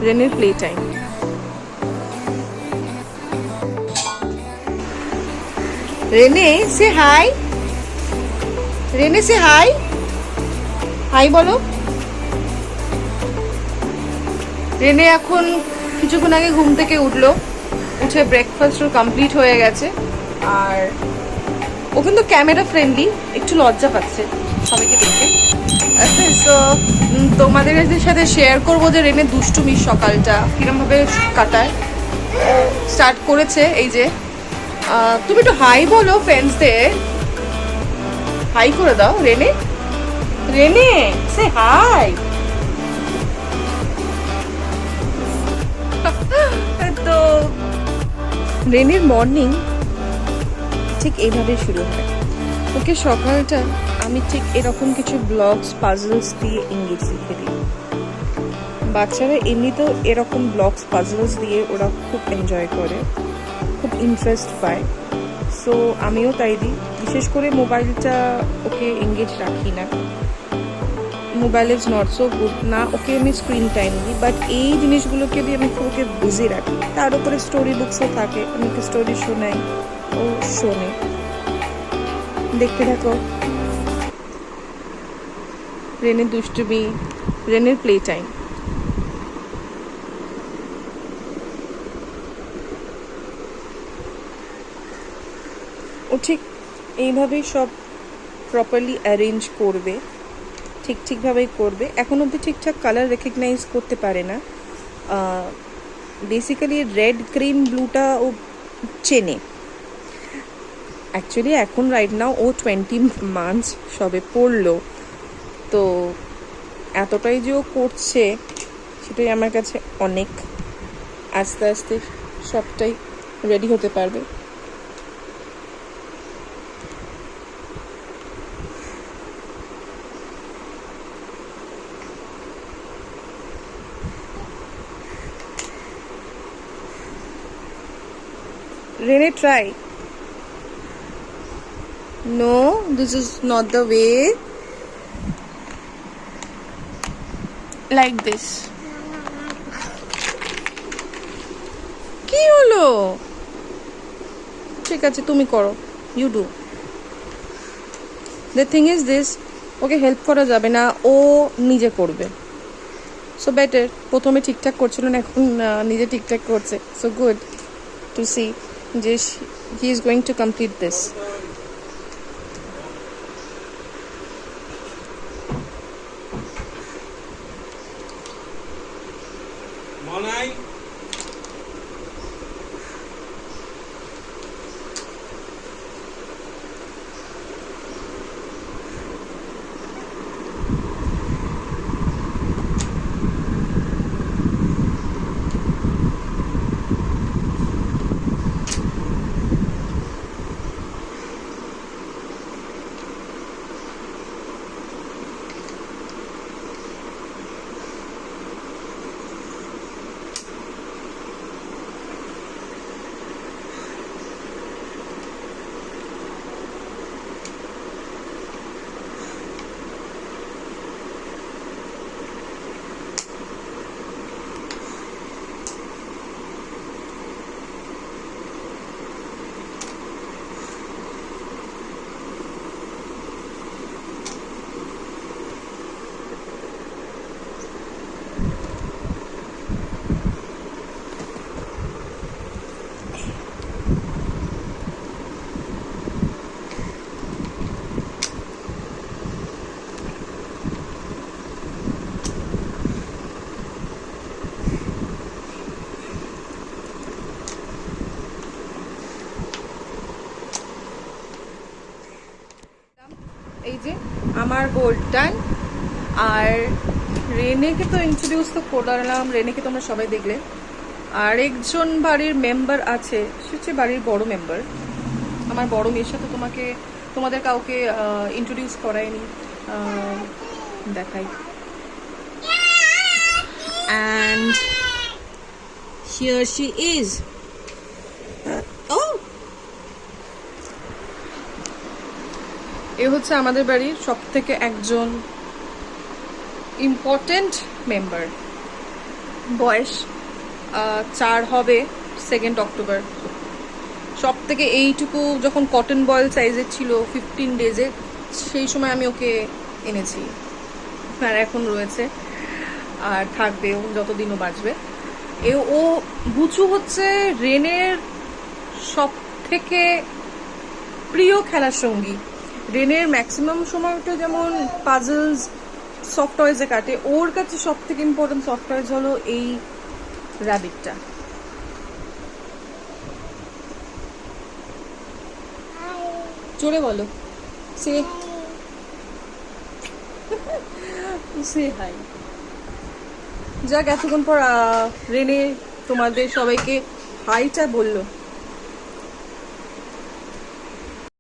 রেনের play time. Rene সে high, Rene সে high, high বলো। Rene এখন কিছুক্ষণ আগে ঘুম থেকে উঠলো, উঠে ব্রেকফাস্টও কমপ্লিট হয়ে গেছে। আর ও কিন্তু ক্যামেরা ফ্রেন্ডলি, একটু লজ্জা পাচ্ছে সবাইকে দেখে। আচ্ছা, তো তোমাদের সাথে শেয়ার করবো যে রেনে দুষ্টুমি সকালটা কিরমভাবে কাটায়। ও স্টার্ট করেছে এই যে, তুমি একটু হাই বলো ফ্রেন্ডসদের, হাই করে দাও রেনে। রেনে সে হাই। তো রেনের মর্নিং ঠিক এইভাবে শুরু হয়। ওকে সকালটা আমি ঠিক এরকম কিছু ব্লগস পাজলস দিয়ে ইংলিশ লিখে দিই। বাচ্চারা এমনিতেও এরকম ব্লগস পাজলস দিয়ে ওরা খুব এনজয় করে, খুব ইন্টারেস্ট পায়। সো আমিও তাই দিই। বিশেষ করে মোবাইলটা ওকে এঙ্গেজ রাখি না, mobile is not so good না, ওকে আমি স্ক্রিন টাইম দিই, বাট এই জিনিসগুলোকে দিয়ে আমি ওকে বিজি রাখি। তার উপরে স্টোরি বুকসও থাকে, আমি ওকে স্টোরি শোনাই, ও শোনে। দেখতে থাকো রেনের দুষ্টুমি, রেনের প্লে টাইম। ও ঠিক এইভাবেই সব প্রপারলি অ্যারেঞ্জ করবে, ঠিকভাবেই করবে। এখন অবধি ঠিকঠাক কালার রেকগনাইজ করতে পারে না। বেসিক্যালি রেড গ্রিন ব্লুটা ও চেনে। অ্যাকচুয়ালি এখন রাইট নাও ও 20 মান্থস সবে পড়লো, তো এতটাই যে ও করছে সেটাই আমার কাছে অনেক। আস্তে আস্তে সবটাই রেডি হতে পারবে। Rene, try. No, this is not the way. Like this. কি হলো? ঠিক আছে তুমি করো, you do. The thing is this, okay help করা যাবে না, ও নিজে করবে। সো বেটার, প্রথমে ঠিকঠাক করছিল না, এখন নিজে ঠিকঠাক করছে। সো গুড টু সি যে he is going to complete this. মনাই এই যে আমার গোল্ড ডান। আর রেনেকে তো ইন্ট্রোডিউস তো করলাম, রেনেকে তোমরা সবাই দেখলে। আর একজন বাড়ির মেম্বার আছে, সে হচ্ছে বাড়ির বড় মেম্বার। আমার বড় মেয়ের সাথে তোমাদের কাউকে ইন্ট্রোডিউস করায়নি, দেখাই। And here she is. ও এ হচ্ছে আমাদের বাড়ির সব থেকে একজন ইম্পর্টেন্ট মেম্বার। বয়স 4 হবে 2 অক্টোবর। সব থেকে এইটুকু যখন কটন বয়েল সাইজের ছিল 15 ডেজে, সেই সময় আমি ওকে এনেছি, আর এখন রয়েছে আর থাকবেও যতদিনও বাঁচবে। ও বুচু হচ্ছে রেনের সব থেকে প্রিয় খেলার সঙ্গী। রেনের ম্যাক্সিমাম সময়টা যেমন পাজলস সফট টয়েসে কাটে, ওর কাছে সব থেকে ইম্পর্টেন্ট সফট টয়েস হলো এই র্যাবিটটা। জোরে বলো, সে সে হাই। যাক, এতক্ষণ পর রেনে তোমাদের সবাইকে হাইটা বললো।